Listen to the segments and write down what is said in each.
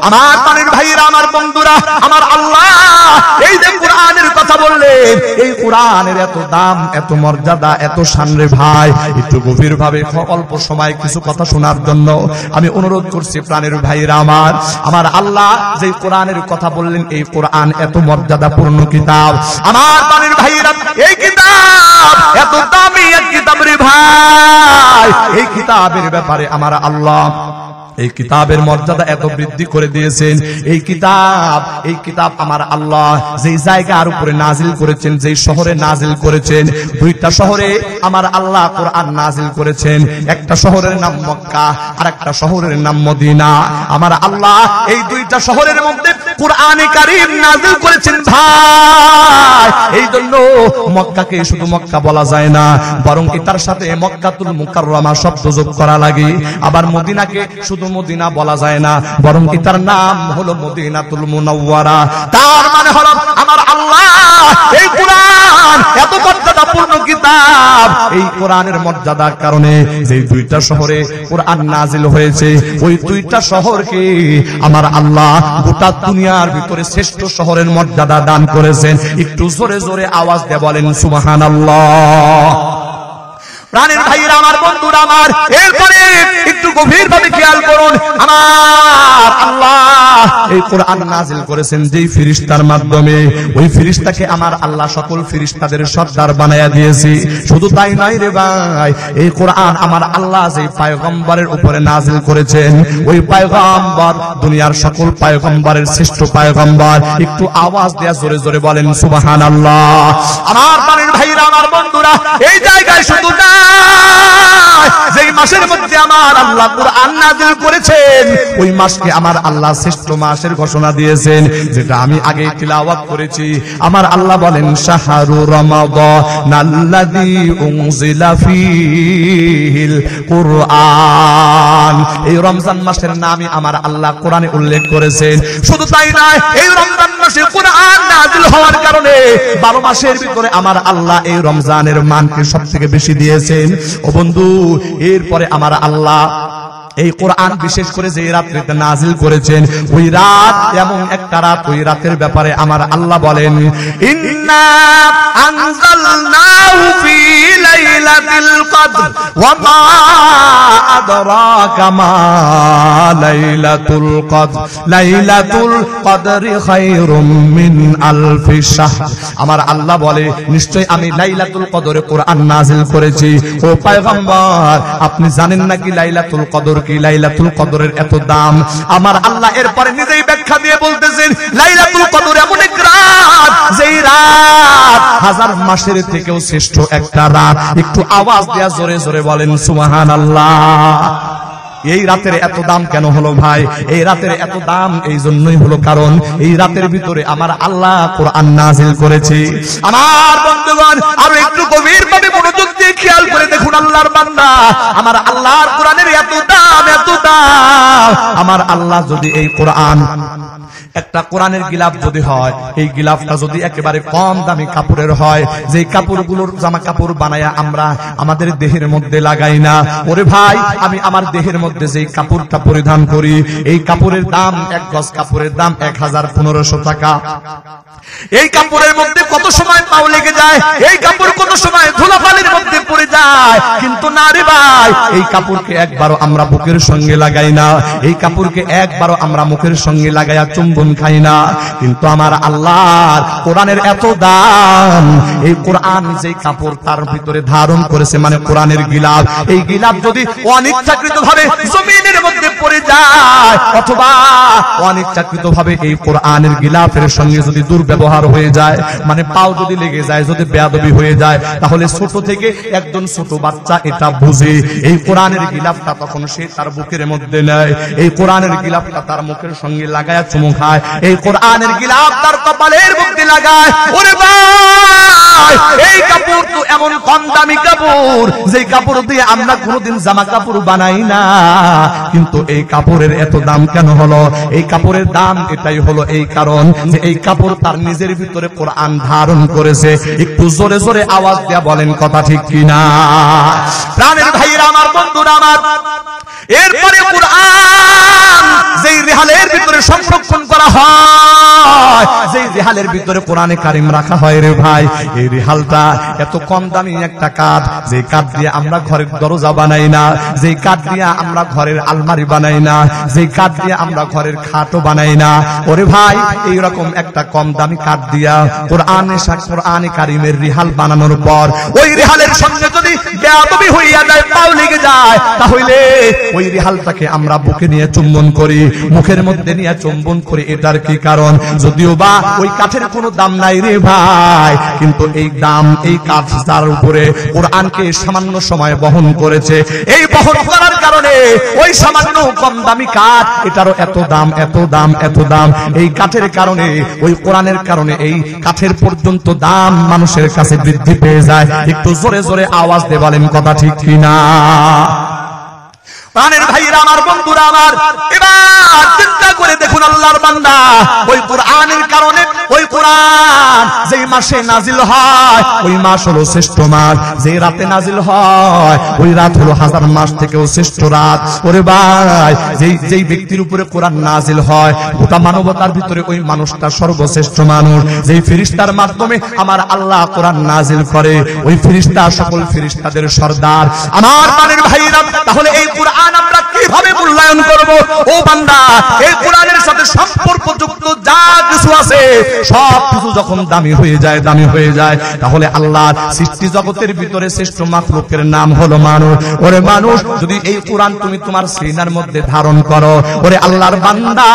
আমার প্রাণের ভাইরা, আমার বন্ধুরা, আমার আল্লাহ এই যে কোরআনের কথা বললেন, এই কোরআনের এত দাম, এত মর্যাদা, এত শান রে ভাই, একটু গভীর ভাবে অল্প সময় কিছু কথা শোনার জন্য আমি অনুরোধ করছি প্রাণের ভাইরা আমার। আমার আল্লাহ যে কোরআনের কথা বললেন, এই কোরআন এত মর্যাদাপূর্ণ কিতাব। আমার প্রাণের ভাইরা, এই কিতাব এত দামি এক কিতাব রে ভাই, এই কিতাবের ব্যাপারে আমার আল্লাহ এই কিতাবের মর্যাদা এত বৃদ্ধি করে দিয়েছেন। এই কিতাব আমার আল্লাহ যেই জায়গার উপরে নাজিল করেছেন, যেই শহরে নাজিল করেছেন, দুইটা শহরে আমার আল্লাহ কোরআন নাজিল করেছেন। একটা শহরের নাম মক্কা, আর একটা শহরের নাম মদিনা। আমার আল্লাহ এই দুইটা শহরের মধ্যে কোরআনে কারীম নাজিল করেছেন ভাই। এই জন্য মক্কাকে শুধু মক্কা বলা যায় না, বরং এটার সাথে মক্কাতুল মুকাররমা শব্দ যোগ করা লাগে। আবার মদিনাকে শুধু মদিনা বলা যায় না, বরং এটার নাম হলো মদিনাতুল মুনাওয়ারা। তার মানে হলো আমার আল্লাহ এই কোরআন এত মর্যাদাপূর্ণ কিতাব, এই কোরআনের মর্যাদার কারণে যে দুইটা শহরে কোরআন নাজিল হয়েছে, ওই দুইটা শহরকে আমার আল্লাহ গোটা দুনিয়ার ভিতরে শ্রেষ্ঠ শহরের মর্যাদা দান করেছেন। একটু জোরে জোরে আওয়াজ দিয়ে বলেন সুবহানাল্লাহ। প্রাণের ভাইরা, আমার বন্ধুরা আমার, এরপরে একটু গভীর ভাবে খেয়াল করুন। আমার আল্লাহ এই কোরআন নাজিল করেছেন যেই ফেরেশতার মাধ্যমে, ওই ফেরেশতাকে আমার আল্লাহ সকল ফেরেশতাদের সর্দার বানায়া দিয়েছে। শুধু তাই নয় রে ভাই, এই কোরআন আমার আল্লাহ যেই পয়গম্বরের উপরে নাজিল করেছেন, ওই পয়গম্বর দুনিয়ার সকল পয়গম্বরের শ্রেষ্ঠ পয়গম্বর। একটু আওয়াজ দেয়া জোরে জোরে বলেন সুবহানাল্লাহ। আমার প্রাণের ভাইরা, আমার বন্ধুরা, এই জায়গায় শুধু না, যেই মাসের মধ্যে আমার আল্লাহ কোরআন নাযিল করেছেন, ওই মাসকে আমার আল্লাহ শ্রেষ্ঠ মাসের ঘোষণা দিয়েছেন, যেটা আমি আগে তিলাওয়াত করেছি। আমার আল্লাহ বলেন শাহরু রমাদানাল্লাযী উনজিলা ফীহিল কুরআন। এই রমজান মাসের নামই আমার আল্লাহ কোরআনে উল্লেখ করেছেন। শুধু তাই নয়, এই রমজান মাসে কোরআন নাযিল হওয়ার কারণে 12 মাসের ভিতরে আমার আল্লাহ এই রমজানের মানকে সবথেকে বেশি দিয়েছেন। ও বন্ধু, এরপরে আমার আল্লাহ এই কোরআন বিশেষ করে যে রাত্রিতে নাজিল করেছেন, ওই রাত এমন একটা রাত, ওই রাতের ব্যাপারে আমার আল্লাহ বলেন ইন্না আনজালনাহু ফি লাইলাতিল কদর ওয়া মা আদরাকা মা লাইলাতুল কদর লাইলাতুল কদরি খায়রুম মিন আলফি শাহর। আমার আল্লাহ বলে নিশ্চয় আমি লাইলাতুল কদরে কোরআন নাজিল করেছি। ও পয়গম্বর, আপনি জানেন নাকি লাইলাতুল কদর কি? লাইলাতুল কদরের এত দাম। আমার আল্লাহ এরপরে নিজেই ব্যাখ্যা দিয়ে বলতেছেন লাইলাতুল কদর এমন এক রাত, যেই রাত 1000 মাসের থেকেও শ্রেষ্ঠ একটা রাত। একটু আওয়াজ দেয়া জোরে জোরে বলেন সুবহানাল্লাহ। এই রাতের এত দাম কেন হলো ভাই? এই রাতের এত দাম এই জন্যই হলো কারণ এই রাতের ভিতরে আমার আল্লাহ কোরআন নাজিল করেছে। আমার বন্ধুগণ, আরো একটু গভীরভাবে মনোযোগ দিয়ে খেয়াল করে দেখুন আল্লাহর বান্দা, আমার আল্লাহর কোরআনের এত দাম, এত দাম। আমার আল্লাহ যদি এই কোরআন, একটা কোরআনের গিলাফ যদি হয়, এই গিলাফটা যদি একেবারে কম দামি কাপড়ের হয়, যে কাপড়গুলোর জামা কাপড় বানায়া আমরা আমাদের দেহের মধ্যে লাগাই না, ওরে ভাই, আমি আমার দেহের মধ্যে যেই কাপড়টা পরিধান করি, এই কাপড়ের দাম, এক গজ কাপড়ের দাম 1015 টাকা। এই কাপড়ের মধ্যে কত সময় পাও লেগে যায়, এই কাপড় কত সময় ধুলাবালির মধ্যে পড়ে যায়, কিন্তু না রে ভাই, এই কাপড়কে একবারও আমরা বুকের সঙ্গে লাগাই না, এই কাপড়কে একবারও আমরা মুখের সঙ্গে লাগাইয়া চুম্বন খাই না। কিন্তু আমার আল্লাহর কোরআনের এত দাম, এই কোরআন যে কাপড় তার ভিতরে ধারণ করেছে, মানে কোরআনের গিলাফ, এই গিলাফ যদি অনিচ্ছাকৃতভাবে জমিনের মধ্যে পড়ে যায়, অথবা অনিচ্ছাকৃতভাবে এই কোরআনের গিলাফের সঙ্গে যদি দুর্ব্যবহার হয়ে যায়, মানে পাও যদি লেগে যায়, যদি বেয়াদবি হয়ে যায়, তাহলে ছোট থেকে একজন ছোট বাচ্চা এটা বুঝে এই কোরআনের গিলাফটা তখন সে তার বুকের মধ্যে নেয়, এই কোরআনের গিলাফটা তার মুখের সঙ্গে লাগায় চুমু খায়, এই কোরআনের গিলাফ তার কপালের মধ্যে লাগায়। ওরে ভাই, এই কাপড় তো এমন কম দামি কাপড়, যে কাপড় দিয়ে আমরা কোনোদিন জামা কাপড় বানাই না, কিন্তু এই কাপড়ের এত দাম কেন হলো? এই কাপড়ের দাম এটাই হলো এই কারণ যে এই কাপড় তার নিজের ভিতরে কোরআন ধারণ করেছে। একটু জোরে জোরে আওয়াজ দেয়া বলেন কথা ঠিক কিনা? প্রাণের ভাইরা, আমার বন্ধুরা আমার, এরপরে কোরআন যেই রেহালের ভিতরে করা হয়, যেই রেহালের ভিতরে কোরআনে কারিম রাখা হয় রে ভাই, এই রেহালটা এত কম দামি একটা কাঠ, যে কাঠ দিয়ে আমরা ঘরের দরজা বানাই না, যে কাঠ দিয়ে আমরা ঘরের আলমারি বানাই না, যে কাঠ দিয়ে আমরা ঘরের খাটও বানাই না। ওরে ভাই, এইরকম একটা কম দামি কাঠ দিয়া কোরআনে কারিমের রেহাল বানানোর পর ওই রেহালের সঙ্গে যদি বেয়াদবি হইয়া যায়, পাও লেগে যায়, তাহলে ওই রেহালটাকে আমরা বুকে নিয়ে চুম্বন করি, মুখের মধ্যে নিয়ে চুম্বন করি। এটার কি কারণ? যদিও বা ওই কাঠের কোনো দাম নাই রে ভাই, কিন্তু এই দাম, এই কাঠ যার উপরে কোরআনকে সামান্য সময় বহন করেছে, এই বহন করার কারণে ওই সামান্য কম দামি কাঠ, এটারও এত দাম, এত দাম, এত দাম। এই কাঠের কারণে, ওই কোরআনের কারণে এই কাঠের পর্যন্ত দাম মানুষের কাছে বৃদ্ধি পেয়ে যায়। একটু জোরে জোরে আওয়াজ দিয়ে বলেন কথা ঠিক কিনা? প্রাণের ভাইরা আমার, বন্ধুরা আমার, এবার চিন্তা করে দেখুন আল্লাহর বান্দা, ওই কোরআনের কারণে, ওই কোরআন যেই মাসে নাজিল হয়, ওই মাস হলো শ্রেষ্ঠ মাস, যে রাতে নাজিল হয় ওই রাত হলো হাজার মাস থেকেও শ্রেষ্ঠ রাত। ওরে ভাই, যেই ব্যক্তির উপরে কোরআন নাজিল হয়, গোটা মানবতার ভিতরে ওই মানুষটা সর্বশ্রেষ্ঠ মানুষ। যেই ফেরেশতার মাধ্যমে আমার আল্লাহ কোরআন নাজিল করে, ওই ফেরেশতা সকল ফেরেশতাদের সর্দার। আমার প্রাণের ভাইরা, তাহলে এই কোরআন আমরা কিভাবে মূল্যায়ন করব? ও বান্দা, এই কোরআনের সাথে সম্পর্কযুক্ত যা কিছু আছে সব কিছু যখন দামি হয়ে যায়, দামি হয়ে যায়, তাহলে আল্লাহর সৃষ্টি জগতের ভিতরে শ্রেষ্ঠ মাখলুকের নাম হলো মানুষ। ওরে মানুষ, যদি এই কোরআন তুমি তোমার সিনার মধ্যে ধারণ করো, ওরে আল্লাহর বান্দা,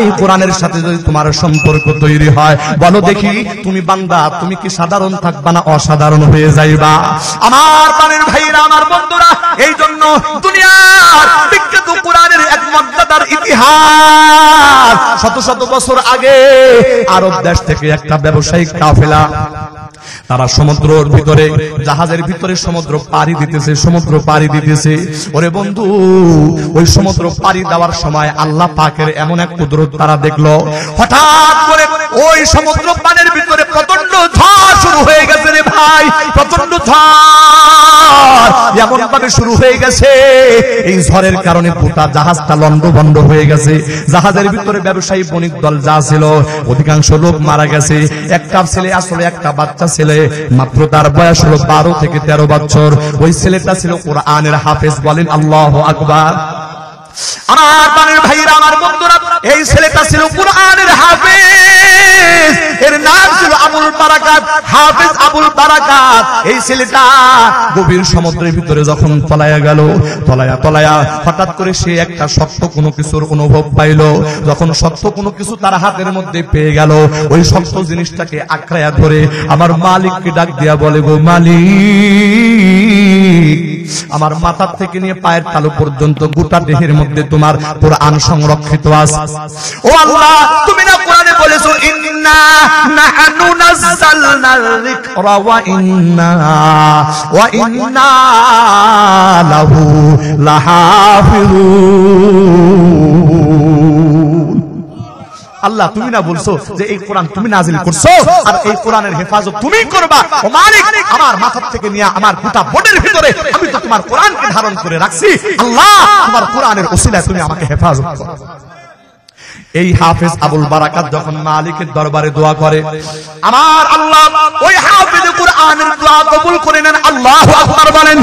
এই কোরআনের সাথে যদি তোমার সম্পর্ক তৈরি হয়, বলো দেখি তুমি বান্দা, তুমি কি সাধারণ থাকবা না অসাধারণ হয়ে যাইবা? আমার প্রাণের ভাইরা, আমার বন্ধুরা, এই জন্য দুনিয়ার বিখ্যাত কোরআনের এক মর্যাদার ইতিহাস, শত শত বছর আগে আরব দেশ থেকে একটা ব্যবসায়িক কাফেলা, তারা সমুদ্রের ভিতরে, জাহাজের ভিতরে সমুদ্র পাড়ি দিতেছে, সমুদ্র পাড়ি দিতেছে। ওরে বন্ধু, ওই সমুদ্র পাড়ি দেওয়ার সময় আল্লাহ পাকের এমন এক কুদরত তারা দেখলো, হঠাৎ করে ওই সমুদ্র পানির ভিতরে প্রচন্ড ঝড় শুরু হয়ে গেছে রে ভাই, প্রচন্ড ঝড় এমন ভাবে শুরু হয়ে গেছে, এই ঝড়ের কারণে পুরো জাহাজটা লন্ডভন্ড হয়ে গেছে। জাহাজের ভিতরে ব্যবসায়ী বণিক দল যা ছিল, অধিকাংশ লোক মারা গেছে। একটা ছেলে, আসলে একটা বাচ্চা ছেলে, মাত্র তার বয়স হলো 12 থেকে 13 বছর। ওই ছেলেটা ছিল কোরআনের হাফেজ। বলেন আল্লাহু আকবার। আমার প্রাণের ভাইরা, আমার বন্ধুরা, এই ছেলেটা ছিল কোরআনের হাফেজ, এর নাম ছিল আবুল বারাকাত, হাফেজ আবুল বারাকাত। এই ছেলেটা গভীর সমুদ্রের ভিতরে যখন তলায়া গেল, তলায়া হঠাৎ করে সে একটা সত্য কোনো কিছুর অনুভব পাইল। যখন সত্য কোনো কিছু তার হাতের মধ্যে পেয়ে গেল, ওই সত্য জিনিসটাকে আঁকড়ায়া ধরে আমার মালিককে ডাক দিয়া বলে, গো মালিক, আমার মাথা থেকে নিয়ে পায়ের তালু পর্যন্ত গোটা দেহের মধ্যে তোমার কোরআন সংরক্ষিত আছে। ও আল্লাহ, তুমি না কোরআনে বলেছো, ইন্না নাহনু নাযালনাল যিকরা ওয়া ইন্না লাহু লাহাফিজুন। আল্লাহ, তুমি না বলছো যে এই কোরআন তুমি নাজিল করছো, আর এই কোরআনের হেফাজত তুমি করবা। ও মালিক, আমার মাথা থেকে নিয়ে আমার গোটা বডির ভিতরে আমি তো তোমার কোরআনকে ধারণ করে রাখছি। আল্লাহ, তোমার কোরআনের ওসিলায় তুমি আমাকে হেফাজত করো। এই হাফেজ আবুল বারাকাত যখন মালিকের দরবারে দোয়া করে, আমার আল্লাহ ওই হাফেজ কোরআনের দোয়া কবুল করে নেন। আল্লাহু আকবার বলেন।